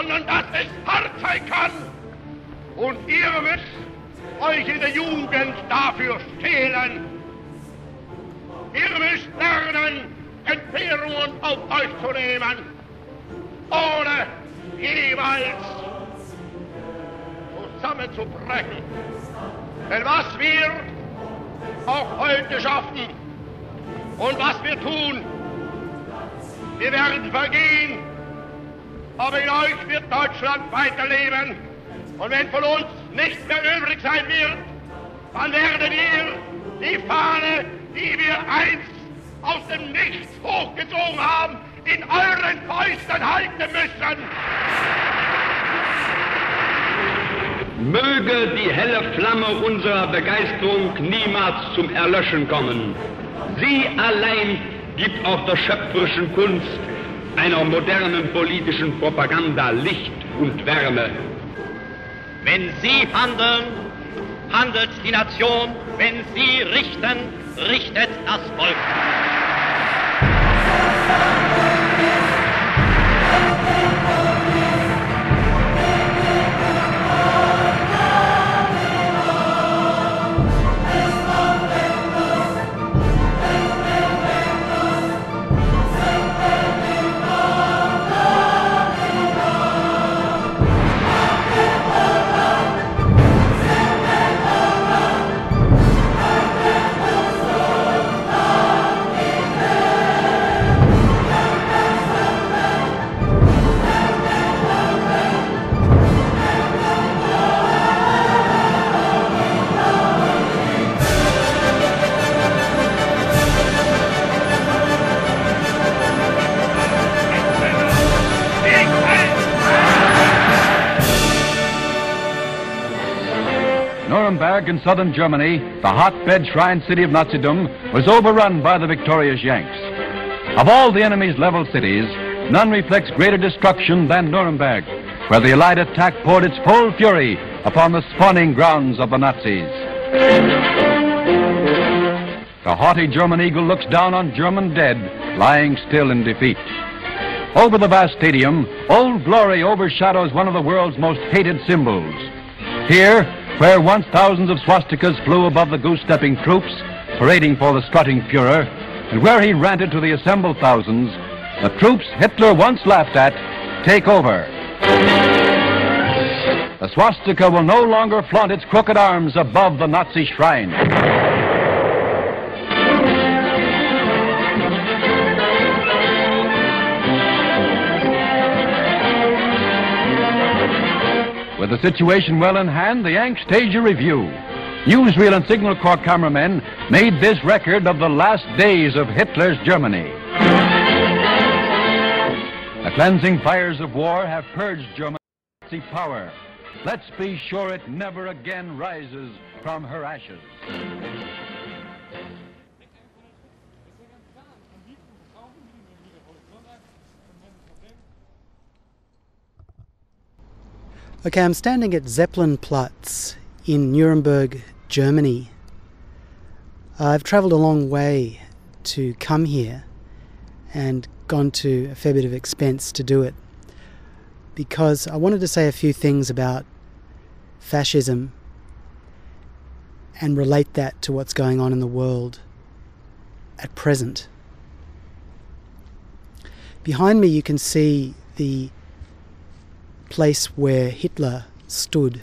sondern dass es hart sein kann. Und ihr müsst euch in der Jugend dafür stehlen. Ihr müsst lernen, Entbehrungen auf euch zu nehmen, ohne jeweils zusammenzubrechen. Denn was wir auch heute schaffen und was wir tun, wir werden vergehen, aber in euch wird Deutschland weiterleben. Und wenn von uns nichts mehr übrig sein wird, dann werdet ihr die Fahne, die wir einst aus dem Nichts hochgezogen haben, in euren Fäusten halten müssen. Möge die helle Flamme unserer Begeisterung niemals zum Erlöschen kommen. Sie allein gibt auch der schöpferischen Kunst einer modernen politischen Propaganda Licht und Wärme. Wenn Sie handeln, handelt die Nation. Wenn Sie richten, richtet das Volk. Nuremberg in southern Germany, the hotbed shrine city of Nazism, was overrun by the victorious Yanks. Of all the enemy's leveled cities, none reflects greater destruction than Nuremberg, where the Allied attack poured its full fury upon the spawning grounds of the Nazis. The haughty German eagle looks down on German dead, lying still in defeat. Over the vast stadium, Old Glory overshadows one of the world's most hated symbols. Here, where once thousands of swastikas flew above the goose-stepping troops, parading for the strutting Fuhrer, and where he ranted to the assembled thousands, the troops Hitler once laughed at take over. The swastika will no longer flaunt its crooked arms above the Nazi shrine. With the situation well in hand, the Yanks stage a review. Newsreel and Signal Corps cameramen made this record of the last days of Hitler's Germany. The cleansing fires of war have purged German Nazi power. Let's be sure it never again rises from her ashes. Okay, I'm standing at Zeppelinplatz in Nuremberg, Germany. I've travelled a long way to come here and gone to a fair bit of expense to do it because I wanted to say a few things about fascism and relate that to what's going on in the world at present. Behind me you can see the place where Hitler stood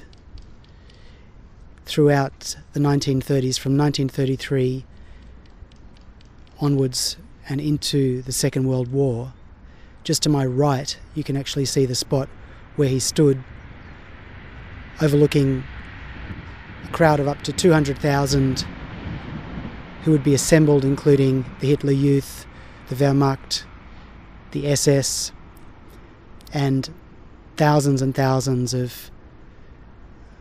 throughout the 1930s, from 1933 onwards and into the Second World War. Just to my right, you can actually see the spot where he stood, overlooking a crowd of up to 200,000 who would be assembled, including the Hitler Youth, the Wehrmacht, the SS, and thousands and thousands of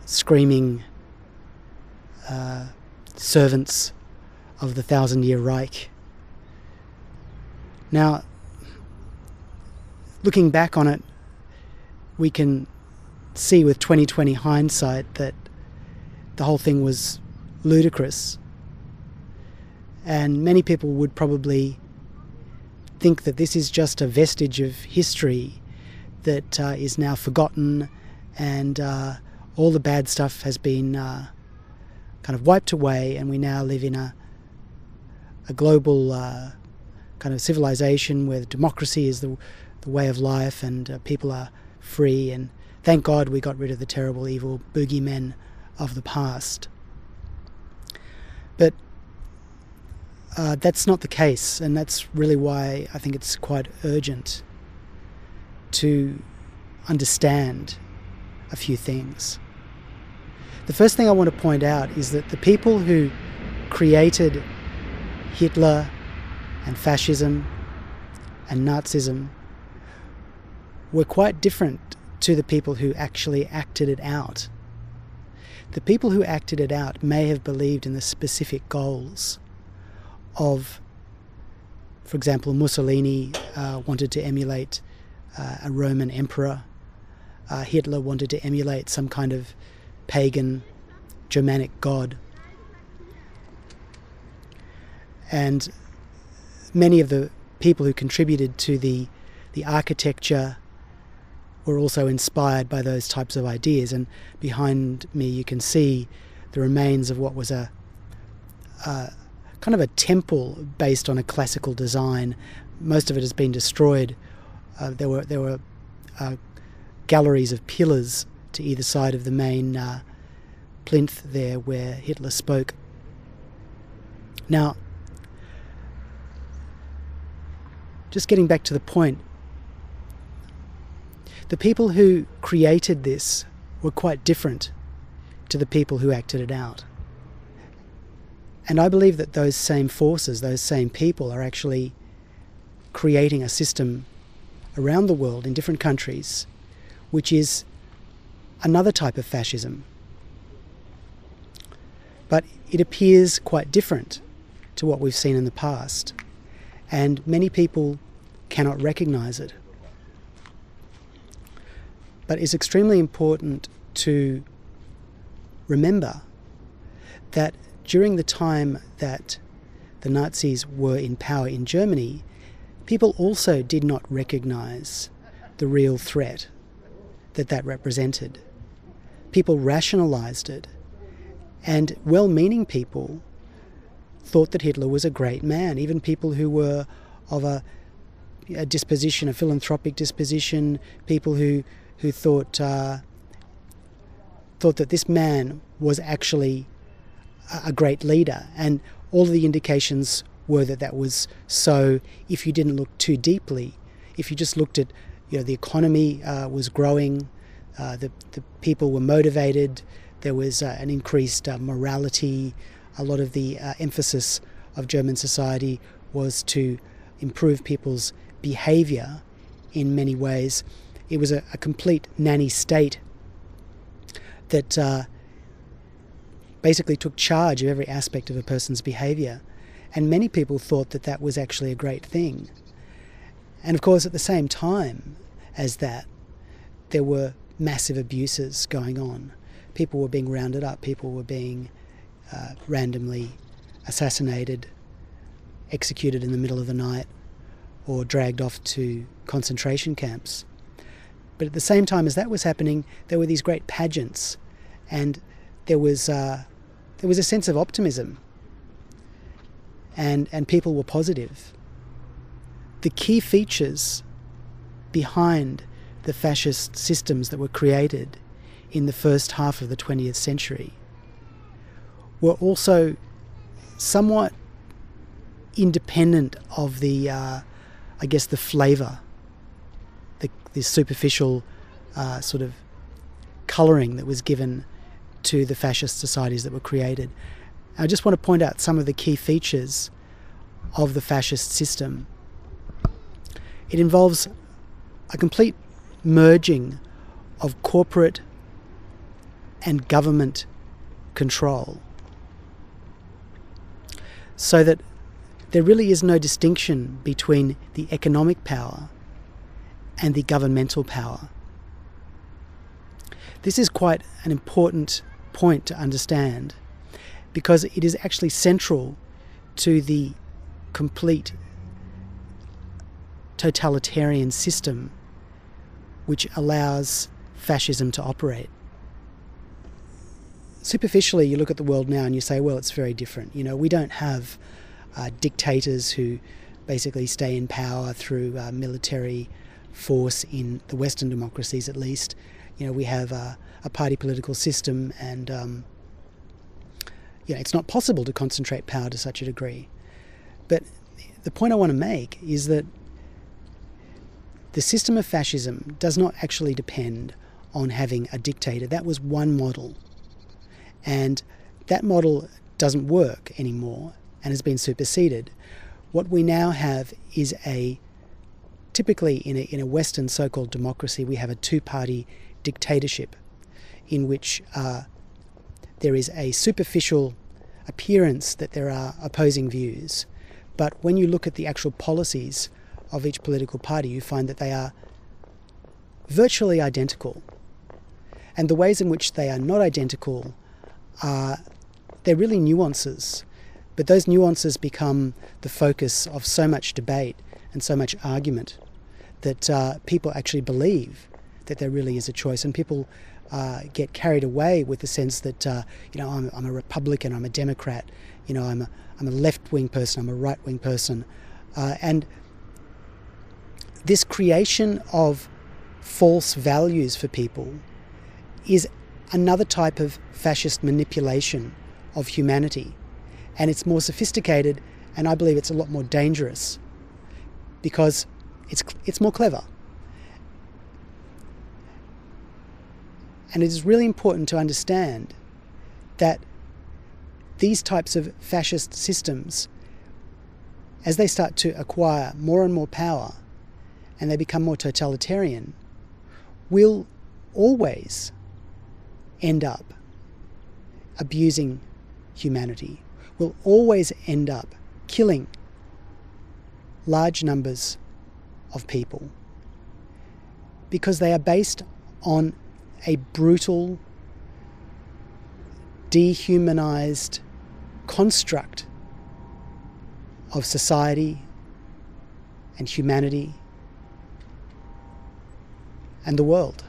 screaming servants of the Thousand-Year Reich. Now, looking back on it, we can see with 20/20 hindsight that the whole thing was ludicrous. And many people would probably think that this is just a vestige of history that is now forgotten, and all the bad stuff has been kind of wiped away, and we now live in a global kind of civilization where democracy is the way of life, and people are free, and thank God we got rid of the terrible evil boogeymen of the past. But that's not the case, and that's really why I think it's quite urgent to understand a few things. The first thing I want to point out is that the people who created Hitler and fascism and Nazism were quite different to the people who actually acted it out. The people who acted it out may have believed in the specific goals of, for example, Mussolini wanted to emulate a Roman emperor. Hitler wanted to emulate some kind of pagan Germanic god. And many of the people who contributed to the architecture were also inspired by those types of ideas. And behind me you can see the remains of what was a kind of a temple based on a classical design. Most of it has been destroyed. There were galleries of pillars to either side of the main plinth there where Hitler spoke. Now, just getting back to the point, the people who created this were quite different to the people who acted it out. And I believe that those same forces, those same people, are actually creating a system around the world in different countries which is another type of fascism. But it appears quite different to what we've seen in the past, and many people cannot recognize it. But it's extremely important to remember that during the time that the Nazis were in power in Germany, people also did not recognize the real threat that represented. People rationalized it, and well-meaning people thought that Hitler was a great man. Even people who were of a disposition, a philanthropic disposition, people who thought that this man was actually a great leader, and all of the indications were that was so if you didn't look too deeply. If you just looked at, the economy was growing, the people were motivated, there was an increased morality. A lot of the emphasis of German society was to improve people's behaviour in many ways. It was a complete nanny state that basically took charge of every aspect of a person's behaviour. And many people thought that was actually a great thing. And of course, at the same time as that, there were massive abuses going on. People were being rounded up, people were being randomly assassinated, executed in the middle of the night, or dragged off to concentration camps. But at the same time as that was happening, there were these great pageants, and there was a sense of optimism, and people were positive. The key features behind the fascist systems that were created in the first half of the 20th century were also somewhat independent of the flavour, the superficial sort of colouring that was given to the fascist societies that were created. I just want to point out some of the key features of the fascist system. It involves a complete merging of corporate and government control, so that there really is no distinction between the economic power and the governmental power. This is quite an important point to understand, because it is actually central to the complete totalitarian system which allows fascism to operate. Superficially, you look at the world now and you say, well, it's very different. You know, we don't have dictators who basically stay in power through military force in the Western democracies, at least. You know, we have a party political system, and you know, it's not possible to concentrate power to such a degree. But the point I want to make is that the system of fascism does not actually depend on having a dictator. That was one model, and that model doesn't work anymore and has been superseded. What we now have is typically in a Western so-called democracy, we have a two-party dictatorship in which there is a superficial appearance that there are opposing views. But when you look at the actual policies of each political party, you find that they are virtually identical. And the ways in which they are not identical they're really nuances. But those nuances become the focus of so much debate and so much argument that people actually believe that there really is a choice. And people get carried away with the sense that, you know, I'm a Republican, I'm a Democrat, you know, I'm a left-wing person, I'm a right-wing person. And this creation of false values for people is another type of fascist manipulation of humanity. And it's more sophisticated, and I believe it's a lot more dangerous because it's more clever. And it is really important to understand that these types of fascist systems, as they start to acquire more and more power and they become more totalitarian, will always end up abusing humanity, will always end up killing large numbers of people, because they are based on a brutal, dehumanized construct of society and humanity and the world.